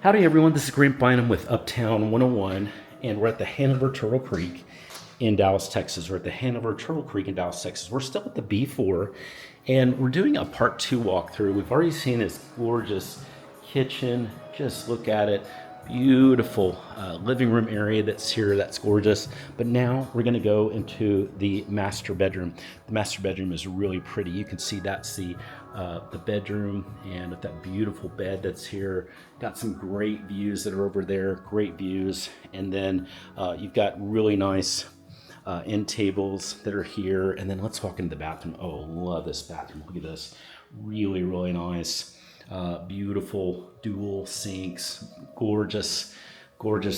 Howdy everyone, this is Grant Bynum with Uptown 101, and we're at the Hanover Turtle Creek in Dallas, Texas. We're at the Hanover Turtle Creek in Dallas, Texas. We're still at the B4, and we're doing a part 2 walkthrough. We've already seen this gorgeous kitchen. Just look at it. Beautiful living room area that's here. That's gorgeous. But now we're going to go into the master bedroom. The master bedroom is really pretty. You can see that's the bedroom, and with that beautiful bed that's here. Got some great views that are over there. Great views. And then you've got really nice end tables that are here. And then let's walk into the bathroom. Oh, love this bathroom. Look at this. Really, really nice. Beautiful dual sinks, gorgeous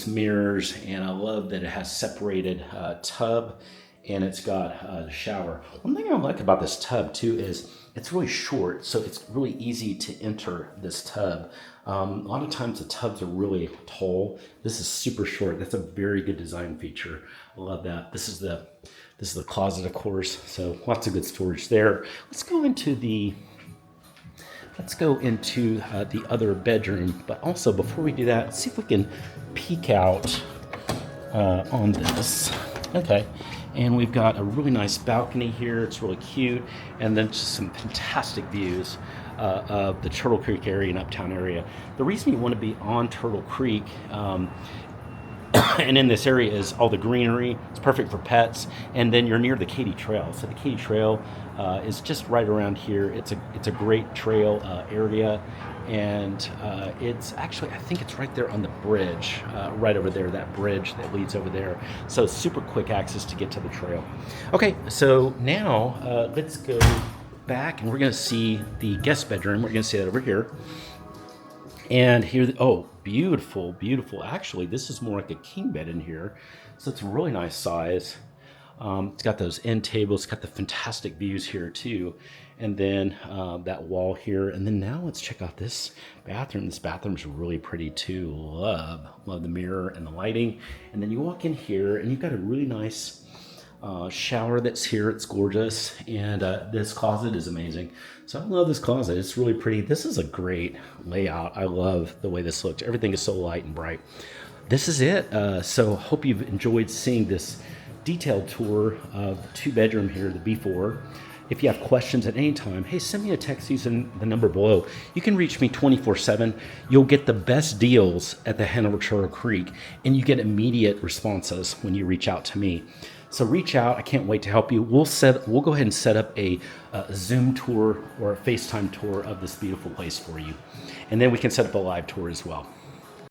mirrors, and I love that it has separated tub, and it's got the shower. One thing I like about this tub too is it's really short, so it's really easy to enter this tub. A lot of times the tubs are really tall. This is super short. That's a very good design feature. I love that. This is the closet, of course, so lots of good storage there. Let's go into the other bedroom, but also before we do that, let's see if we can peek out on this. Okay, and we've got a really nice balcony here. It's really cute, and then just some fantastic views of the Turtle Creek area and Uptown area. The reason you want to be on Turtle Creek and in this area is all the greenery. It's perfect for pets, and then you're near the Katy Trail. So the Katy Trail is just right around here. It's a great trail area, and it's actually, I think it's right there on the bridge, right over there. That bridge that leads over there. So super quick access to get to the trail. Okay, so now let's go back, and we're going to see the guest bedroom. We're going to see that over here. And here, oh, beautiful, beautiful. Actually, this is more like a king bed in here. So it's a really nice size. It's got those end tables, it's got the fantastic views here too. And then that wall here. And then now let's check out this bathroom. This bathroom's really pretty too. Love the mirror and the lighting. And then you walk in here and you've got a really nice shower that's here. It's gorgeous, and this closet is amazing. So I love this closet. It's really pretty. This is a great layout. I love the way this looks. Everything is so light and bright. This is it. So hope you've enjoyed seeing this detailed tour of the 2-bedroom here, the B4. If you have questions at any time, hey, send me a text using the number below. You can reach me 24/7. You'll get the best deals at the Hanover Turtle Creek, and you get immediate responses when you reach out to me. So reach out. I can't wait to help you. We'll go ahead and set up a Zoom tour or a FaceTime tour of this beautiful place for you. And then we can set up a live tour as well.